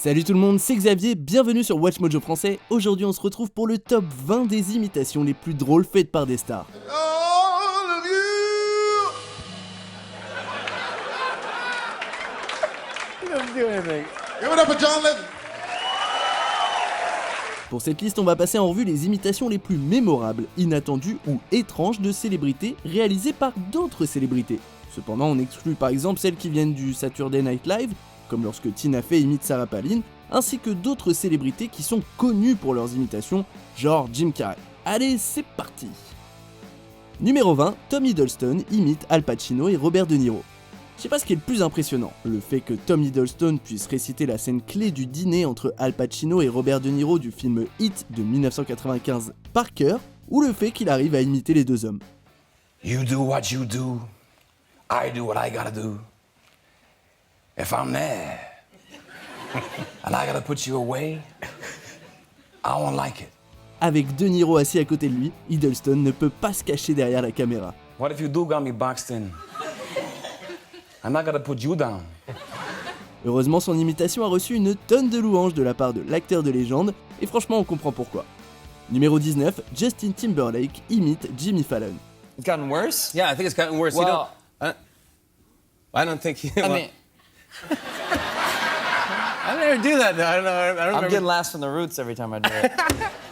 Salut tout le monde, c'est Xavier, bienvenue sur Watch Mojo français. Aujourd'hui on se retrouve pour le top 20 des imitations les plus drôles faites par des stars. All of you. He doesn't do anything. Give it up for John Lennon. Pour cette liste, on va passer en revue les imitations les plus mémorables, inattendues ou étranges de célébrités réalisées par d'autres célébrités. Cependant, on exclut par exemple celles qui viennent du Saturday Night Live, comme lorsque Tina Fey imite Sarah Palin, ainsi que d'autres célébrités qui sont connues pour leurs imitations, genre Jim Carrey. Allez, c'est parti! Numéro 20, Tom Hiddleston imite Al Pacino et Robert De Niro. Je sais pas ce qui est le plus impressionnant, le fait que Tom Hiddleston puisse réciter la scène clé du dîner entre Al Pacino et Robert De Niro du film Hit de 1995 par cœur, ou le fait qu'il arrive à imiter les deux hommes. You do what you do, I do what I gotta do. If I'm there and I gotta put you away, I won't like it. Avec De Niro assis à côté de lui, Hiddleston ne peut pas se cacher derrière la caméra. What if you do got me boxed in and I gotta put you down? Heureusement, son imitation a reçu une tonne de louanges de la part de l'acteur de légende, et franchement on comprend pourquoi. Numéro 19, Justin Timberlake imite Jimmy Fallon. It's gotten worse? Yeah, I think it's gotten worse. Well, I don't think. I mean, I never do that. I don't I'm remember. getting laughs from the roots every time I do it.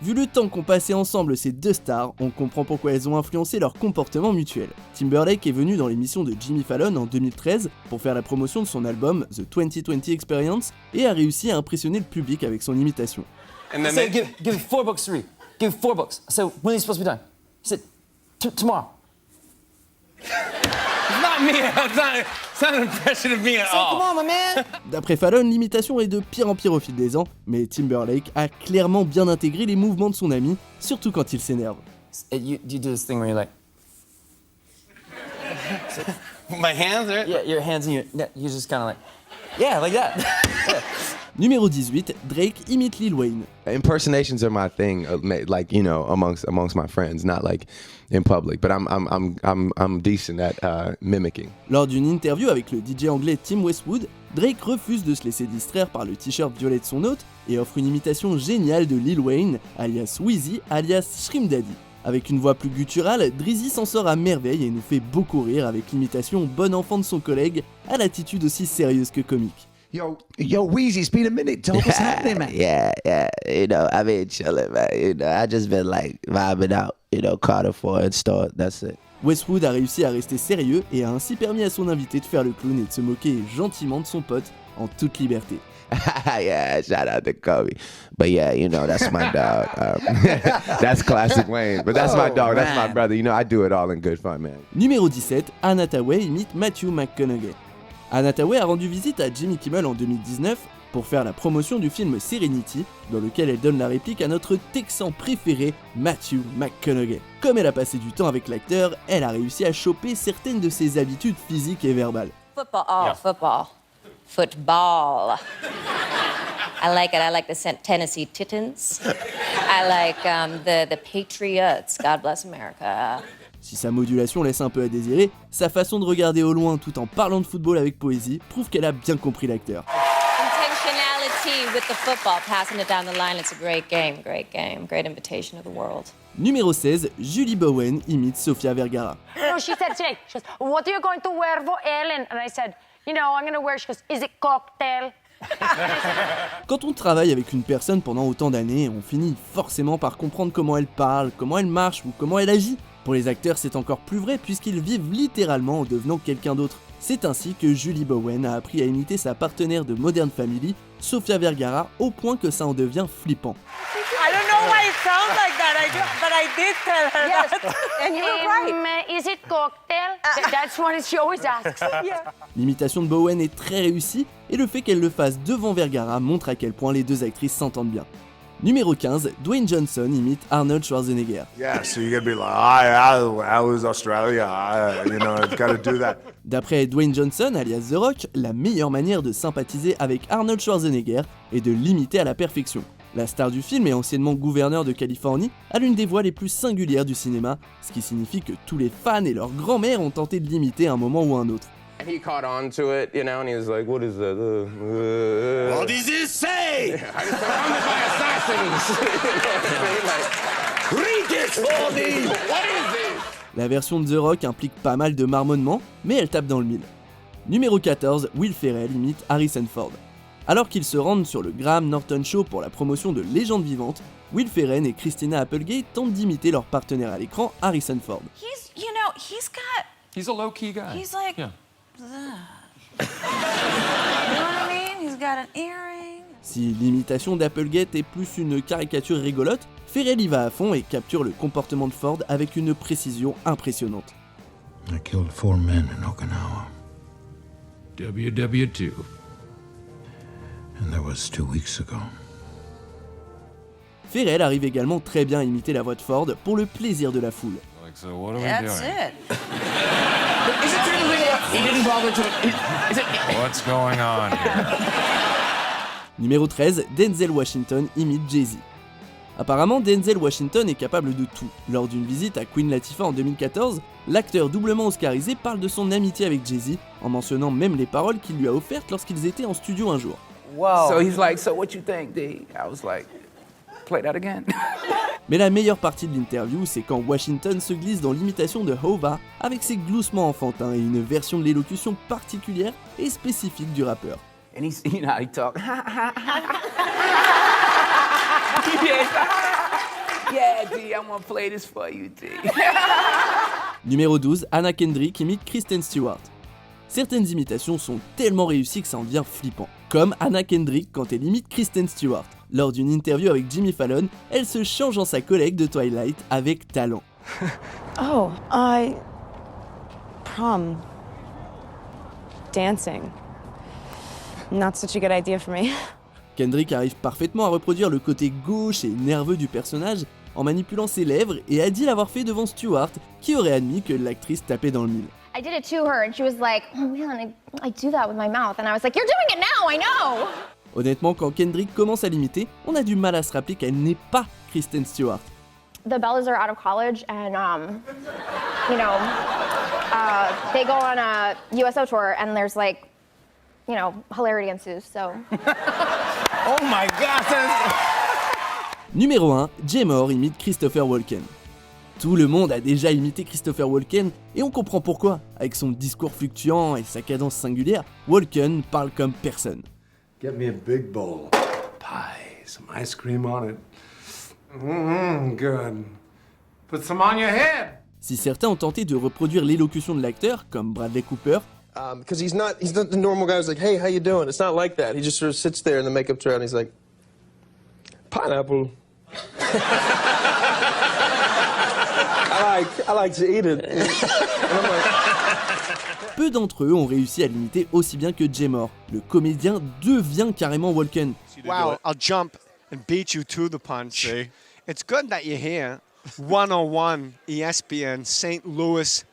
Vu le temps qu'ont passé ensemble ces deux stars, on comprend pourquoi elles ont influencé leur comportement mutuel. Timberlake est venu dans l'émission de Jimmy Fallon en 2013 pour faire la promotion de son album The 2020 Experience et a réussi à impressionner le public avec son imitation. And then So they, give me 4 books to read. Give me 4 books. So when are you supposed to be done? He said, tomorrow. it's not me. It's not an impression of me at Come all. on, my man. D'après Fallon, l'imitation est de pire en pire au fil des ans, mais Timberlake a clairement bien intégré les mouvements de son ami, surtout quand il s'énerve. You do this thing where you're like, My hands are. yeah, your hands in your, you're just kind of like, yeah, like that. Numéro 18, Drake imite Lil Wayne. Impersonations are my thing, like, you know, amongst my friends, not like in public. But I'm decent at mimicking. Lors d'une interview avec le DJ anglais Tim Westwood, Drake refuse de se laisser distraire par le t-shirt violet de son hôte et offre une imitation géniale de Lil Wayne, alias Weezy, alias Shrim Daddy. Avec une voix plus gutturale, Drizzy s'en sort à merveille et nous fait beaucoup rire avec l'imitation bon enfant de son collègue, à l'attitude aussi sérieuse que comique. Yo, Weezy, it's been a minute, dog. What's happening, man? Yeah, you know, I been chilling, man. You know, I just been like vibing out, you know, Carter Ford store, that's it. Westwood a réussi à rester sérieux et a ainsi permis à son invité de faire le clown et de se moquer gentiment de son pote en toute liberté. Yeah, shout out to Kobe. But yeah, you know, that's my dog. That's classic Wayne, but that's my dog. That's my brother. You know, I do it all in good fun, man. Numéro 17, Anna Hathaway imite Matthew McConaughey. Anna Hathaway a rendu visite à Jimmy Kimmel en 2019 pour faire la promotion du film Serenity, dans lequel elle donne la réplique à notre Texan préféré, Matthew McConaughey. Comme elle a passé du temps avec l'acteur, elle a réussi à choper certaines de ses habitudes physiques et verbales. Football. Oh, football. Football. I like it. I like the Tennessee Titans. I like the Patriots. God bless America. Si sa modulation laisse un peu à désirer, sa façon de regarder au loin tout en parlant de football avec poésie prouve qu'elle a bien compris l'acteur. Intentionality with the football, passing it down the line. It's a great game, great invitation to the world. Numéro 16, Julie Bowen imite Sofia Vergara. No, she said today, she goes, what are you going to wear for Ellen? And I said, you know, I'm going to wear, she goes, is it cocktail? Quand on travaille avec une personne pendant autant d'années, on finit forcément par comprendre comment elle parle, comment elle marche ou comment elle agit. Pour les acteurs, c'est encore plus vrai puisqu'ils vivent littéralement en devenant quelqu'un d'autre. C'est ainsi que Julie Bowen a appris à imiter sa partenaire de Modern Family, Sofia Vergara, au point que ça en devient flippant. I don't know why it sounds like that, but I did tell her that. And you were right. Is it cocktail? That's what she always asks. Yeah. L'imitation de Bowen est très réussie et le fait qu'elle le fasse devant Vergara montre à quel point les deux actrices s'entendent bien. Numéro 15, Dwayne Johnson imite Arnold Schwarzenegger. Yeah, so you're gonna be like, I was Australia, you know, I've got to do that. D'après Dwayne Johnson, alias The Rock, la meilleure manière de sympathiser avec Arnold Schwarzenegger est de l'imiter à la perfection. La star du film et anciennement gouverneur de Californie a l'une des voix les plus singulières du cinéma, ce qui signifie que tous les fans et leurs grands-mères ont tenté de l'imiter à un moment ou à un autre. he caught on to it, you know, and he was like, what is that? What does it say? I was surrounded by assassins. Read this for me! What is this? La version de The Rock implique pas mal de marmonnements, mais elle tape dans le mille. Numéro 14, Will Ferrell imite Harrison Ford. Alors qu'ils se rendent sur le Graham Norton Show pour la promotion de Légendes vivantes, Will Ferrell et Christina Applegate tentent d'imiter leur partenaire à l'écran, Harrison Ford. He's a low-key guy. He's like, Yeah. you know what I mean? He's got an earring. Si l'imitation d'Applegate est plus une caricature rigolote, Ferrell y va à fond et capture le comportement de Ford avec une précision impressionnante. I killed 4 men in Okinawa, WW2. and that was 2 weeks ago. Ferrell arrive également très bien à imiter la voix de Ford pour le plaisir de la foule. Like, so what are we That's doing? it. Is it really he didn't bother to... Is it... What's going on here? Numéro 13, Denzel Washington imite Jay-Z. Apparemment, Denzel Washington est capable de tout. Lors d'une visite à Queen Latifah en 2014, l'acteur doublement oscarisé parle de son amitié avec Jay-Z, en mentionnant même les paroles qu'il lui a offertes lorsqu'ils étaient en studio un jour. Wow. So he's like, so what you think, D? I was like, play that again. Mais la meilleure partie de l'interview, c'est quand Washington se glisse dans l'imitation de Hova avec ses gloussements enfantins et une version de l'élocution particulière et spécifique du rappeur. And he's, you know, he talk. Yeah, D, I'm gonna play this for you, D. Numéro 12, Anna Kendrick imite Kristen Stewart. Certaines imitations sont tellement réussies que ça en devient flippant. Comme Anna Kendrick quand elle imite Kristen Stewart. Lors d'une interview avec Jimmy Fallon, elle se change en sa collègue de Twilight avec talent. Oh, prom. Dancing. Not such a good idea for me. Kendrick arrive parfaitement à reproduire le côté gauche et nerveux du personnage en manipulant ses lèvres et a dit l'avoir fait devant Stewart, qui aurait admis que l'actrice tapait dans le mille. I did it to her and she was like, oh man, I do that with my mouth. And I was like, you're doing it now, I know. Honnêtement, quand Kendrick commence à l'imiter, on a du mal à se rappeler qu'elle n'est pas Kristen Stewart. The Bellas are out of college and, you know, they go on a USO tour and there's like, you know, hilarity ensues, so. Oh my gosh! Numéro 1, Jay Moore imite Christopher Walken. Tout le monde a déjà imité Christopher Walken et on comprend pourquoi. Avec son discours fluctuant et sa cadence singulière, Walken parle comme personne. Get me a big bowl. Pie, some ice cream on it. Good. Put some on your head. Si certains ont tenté de reproduire l'élocution de l'acteur, comme Bradley Cooper, Because he's not the normal guy who's like, hey, how you doing? It's not like that. He just sort of sits there in the makeup chair and he's like, pineapple. I like to eat it. peu d'entre eux ont réussi à l'imiter aussi bien que Jay Moore. Le comédien devient carrément Walken. Wow, I'll jump and beat you to the punch. It's good that you're here. 101 ESPN St. Louis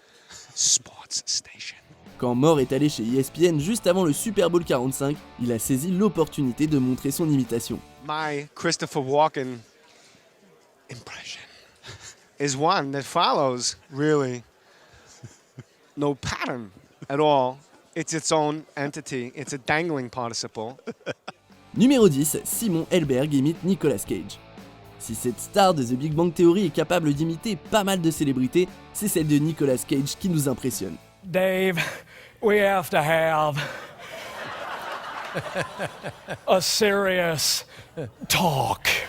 Sports Station. Quand Moore est allé chez ESPN juste avant le Super Bowl 45, il a saisi l'opportunité de montrer son imitation. My Christopher Walken impression is one that follows really no pattern at all. It's its own entity. It's a dangling participle. Numéro 10, Simon Helberg imite Nicolas Cage. Si cette star de The Big Bang Theory est capable d'imiter pas mal de célébrités, c'est celle de Nicolas Cage qui nous impressionne. Dave, we have to have a serious talk.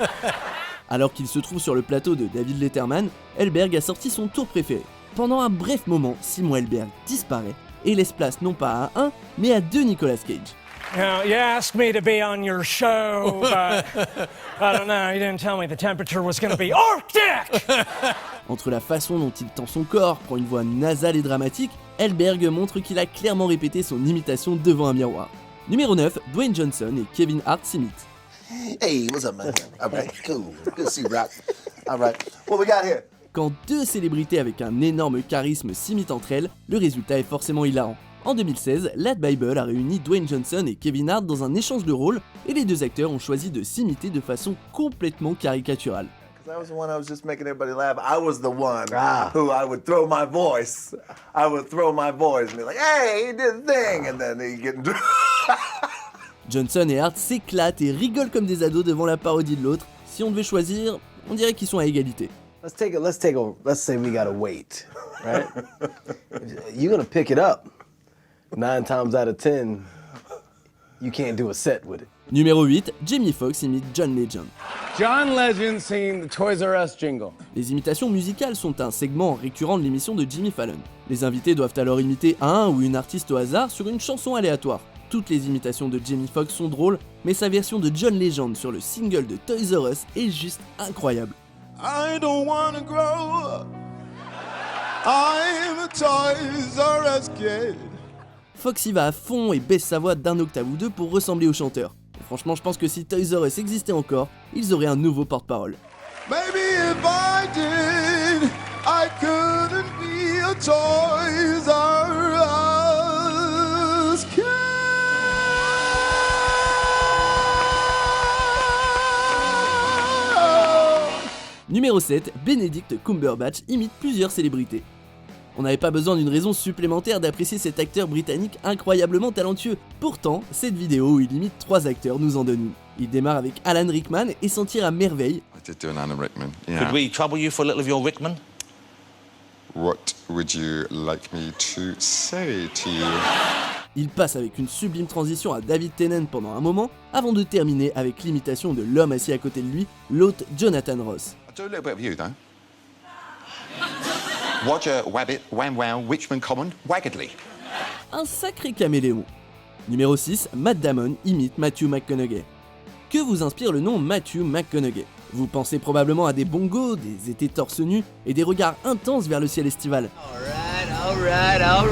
Alors qu'il se trouve sur le plateau de David Letterman, Helberg a sorti son tour préféré. Pendant un bref moment, Simon Helberg disparaît et laisse place non pas à un, mais à deux Nicolas Cage. Now, you asked me to be on your show, but I don't know, you didn't tell me the temperature was going to be Arctic! Entre la façon dont il tend son corps, prend une voix nasale et dramatique, Helberg montre qu'il a clairement répété son imitation devant un miroir. Numéro 9, Dwayne Johnson et Kevin Hart s'imitent. Hey, what's up, man? All right, cool. Good to see you, Rock. All right, what we got here? Quand deux célébrités avec un énorme charisme s'imitent entre elles, le résultat est forcément hilarant. En 2016, Lad Bible a réuni Dwayne Johnson et Kevin Hart dans un échange de rôles et les deux acteurs ont choisi de s'imiter de façon complètement caricaturale. That was the one I was just making everybody laugh. I was the one who I would throw my voice. I would throw my voice and be like, hey, he did the thing. And then he'd get into... Johnson et Hart s'éclatent et rigolent comme des ados devant la parodie de l'autre. Si on devait choisir, on dirait qu'ils sont à égalité. Let's say we gotta wait, right? You're gonna pick it up. 9 times out of 10, you can't do a set with it. Numéro 8, Jamie Foxx imite John Legend. John Legend singing the Toys R Us jingle. Les imitations musicales sont un segment récurrent de l'émission de Jimmy Fallon. Les invités doivent alors imiter un ou une artiste au hasard sur une chanson aléatoire. Toutes les imitations de Jamie Foxx sont drôles, mais sa version de John Legend sur le single de Toys R Us est juste incroyable. I don't wanna grow up. I'm a Toys R Us kid. Foxy va à fond et baisse sa voix d'un octave ou deux pour ressembler au chanteur. Et franchement, je pense que si Toys R Us existait encore, ils auraient un nouveau porte-parole. Maybe if I did, I couldn't be a Toys R Us kid. Numéro 7, Benedict Cumberbatch imite plusieurs célébrités. On n'avait pas besoin d'une raison supplémentaire d'apprécier cet acteur britannique incroyablement talentueux. Pourtant, cette vidéo où il imite 3 acteurs nous en donne une. Il démarre avec Alan Rickman et s'en tire à merveille. I did do an Alan Rickman, yeah. Could we trouble you for a little of your Rickman? What would you like me to say to you? Il passe avec une sublime transition à David Tennant pendant un moment, avant de terminer avec l'imitation de l'homme assis à côté de lui, l'hôte Jonathan Ross. I'll do a little bit of you, though. Roger Wabbit, Wham Wow, Richmond Common, Waggadly. Un sacré caméléon. Numéro 6, Matt Damon imite Matthew McConaughey. Que vous inspire le nom Matthew McConaughey? Vous pensez probablement à des bongos, des étés torse nu et des regards intenses vers le ciel estival. Alright. Oh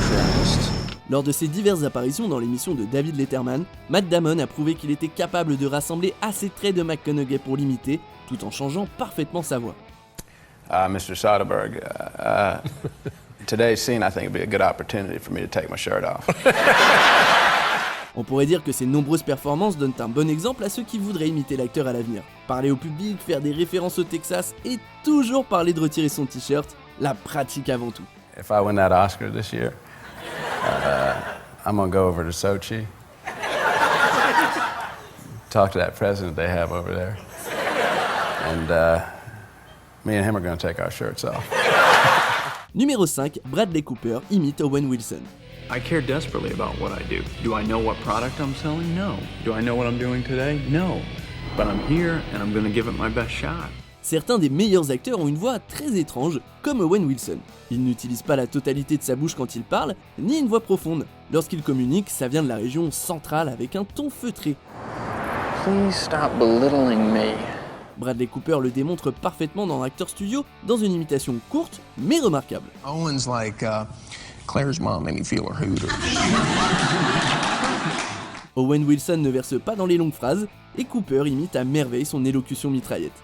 Christ. Lors de ses diverses apparitions dans l'émission de David Letterman, Matt Damon a prouvé qu'il était capable de rassembler assez de traits de McConaughey pour l'imiter, tout en changeant parfaitement sa voix. Mr. Soderbergh, today's scene, I think, would be a good opportunity for me to take my shirt off. On pourrait dire que ces nombreuses performances donnent un bon exemple à ceux qui voudraient imiter l'acteur à l'avenir. Parler au public, faire des références au Texas et toujours parler de retirer son t-shirt, la pratique avant tout. If I win that Oscar this year, I'm gonna go over to Sochi, talk to that president they have over there, and me and him are gonna take our shirts off. Numéro 5, Bradley Cooper imite Owen Wilson. I care desperately about what I do. Do I know what product I'm selling? No. Do I know what I'm doing today? No. But I'm here and I'm gonna give it my best shot. Certains des meilleurs acteurs ont une voix très étrange, comme Owen Wilson. Il n'utilise pas la totalité de sa bouche quand il parle, ni une voix profonde. Lorsqu'il communique, ça vient de la région centrale avec un ton feutré. Please stop belittling me. Bradley Cooper le démontre parfaitement dans Actors Studio, dans une imitation courte mais remarquable. Owen's like, Claire's mom made me feel her hooters. Owen Wilson ne verse pas dans les longues phrases, et Cooper imite à merveille son élocution mitraillette.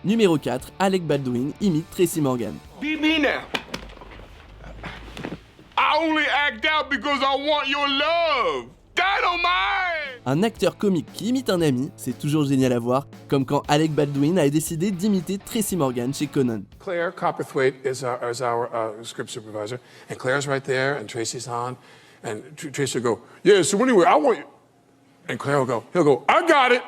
Numéro 4, Alec Baldwin imite Tracy Morgan. Beat me now. I only act out because I want your love. Dynamite! Un acteur comique qui imite un ami, c'est toujours génial à voir, comme quand Alec Baldwin a décidé d'imiter Tracy Morgan chez Conan. Claire Copperthwaite is our script supervisor, and Claire's right there, and Tracy's on, and Tracy will go, yeah, so anyway, I want you, and Claire he'll go, I got it.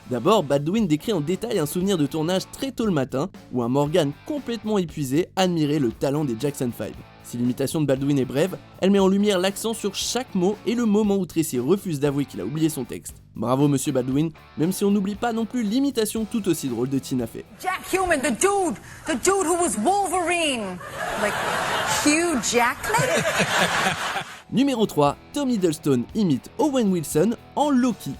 D'abord, Baldwin décrit en détail un souvenir de tournage très tôt le matin, où un Morgan complètement épuisé admirait le talent des Jackson 5. Si l'imitation de Baldwin est brève, elle met en lumière l'accent sur chaque mot et le moment où Tracy refuse d'avouer qu'il a oublié son texte. Bravo monsieur Baldwin, même si on n'oublie pas non plus l'imitation tout aussi drôle de Tina Fey. Jack Human, the dude who was Wolverine. Like, Hugh Jackman? Numéro 3, Tom Hiddleston imite Owen Wilson en Loki.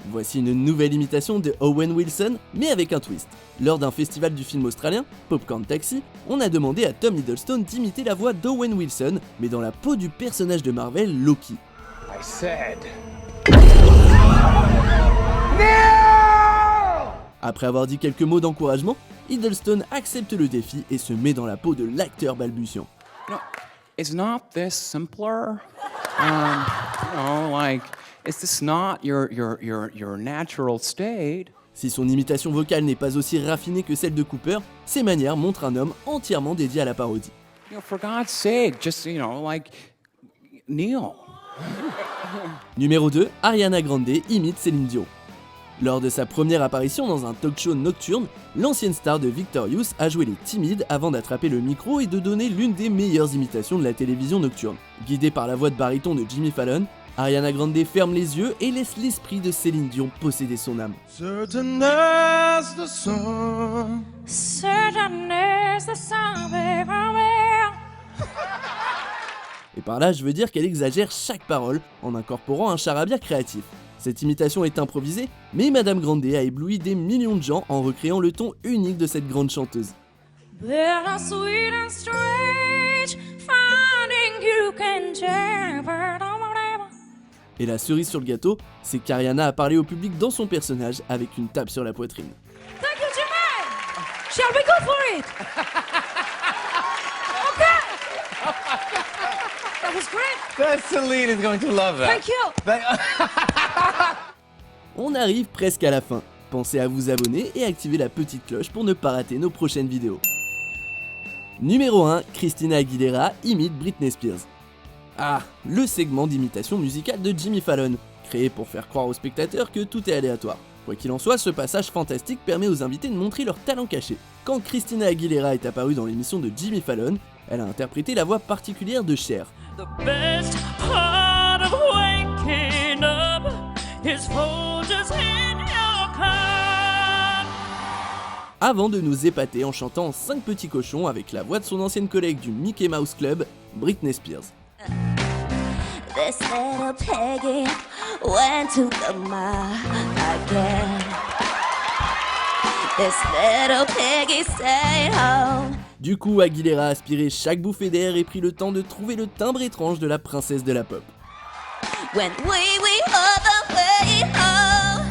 Voici une nouvelle imitation de Owen Wilson, mais avec un twist. Lors d'un festival du film australien, Popcorn Taxi, on a demandé à Tom Hiddleston d'imiter la voix d'Owen Wilson, mais dans la peau du personnage de Marvel, Loki. I said... Après avoir dit quelques mots d'encouragement, Hiddleston accepte le défi et se met dans la peau de l'acteur balbutiant. No, it's not this simpler. Like, Is this not your natural state? Si son imitation vocale n'est pas aussi raffinée que celle de Cooper, ses manières montrent un homme entièrement dédié à la parodie. You know, for God's sake, just, like, kneel. Numéro 2, Ariana Grande imite Céline Dion. Lors de sa première apparition dans un talk-show nocturne, l'ancienne star de Victorious a joué les timides avant d'attraper le micro et de donner l'une des meilleures imitations de la télévision nocturne. Guidée par la voix de baryton de Jimmy Fallon, Ariana Grande ferme les yeux et laisse l'esprit de Céline Dion posséder son âme. Certain as the sun. Certain as the sun, baby. Et par là, je veux dire qu'elle exagère chaque parole en incorporant un charabia créatif. Cette imitation est improvisée, mais Madame Grande a ébloui des millions de gens en recréant le ton unique de cette grande chanteuse. Sweet and strange, finding you can change. Et la cerise sur le gâteau, c'est qu'Ariana a parlé au public dans son personnage avec une tape sur la poitrine. Thank you, Jimmy. Shall we go for it? Okay. That was great. Celine is going to love that. Thank you. On arrive presque à la fin. Pensez à vous abonner et activer la petite cloche pour ne pas rater nos prochaines vidéos. Numéro 1, Christina Aguilera imite Britney Spears. Ah, le segment d'imitation musicale de Jimmy Fallon, créé pour faire croire aux spectateurs que tout est aléatoire. Quoi qu'il en soit, ce passage fantastique permet aux invités de montrer leur talent caché. Quand Christina Aguilera est apparue dans l'émission de Jimmy Fallon, elle a interprété la voix particulière de Cher. The best part of waking up is Folgers in your cup. Avant de nous épater en chantant 5 petits cochons avec la voix de son ancienne collègue du Mickey Mouse Club, Britney Spears. This little piggy went to the market. This little piggy stayed home. Du coup, Aguilera a aspiré chaque bouffée d'air et pris le temps de trouver le timbre étrange de la princesse de la pop. When we all the way home.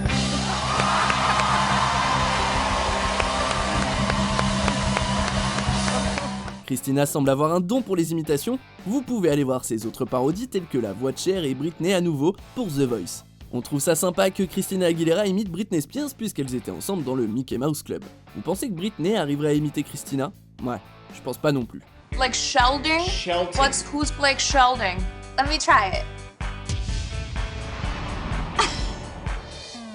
Christina semble avoir un don pour les imitations, vous pouvez aller voir ses autres parodies telles que la voix de Cher et Britney à nouveau pour The Voice. On trouve ça sympa que Christina Aguilera imite Britney Spears puisqu'elles étaient ensemble dans le Mickey Mouse Club. Vous pensez que Britney arriverait à imiter Christina? Ouais, je pense pas non plus. Like Sheldon? Who's Blake Sheldon? Let me try it.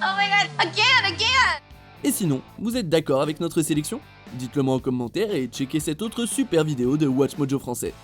Oh my god, again! Et sinon, vous êtes d'accord avec notre sélection? Dites-le moi en commentaire et checkez cette autre super vidéo de Watch Mojo français.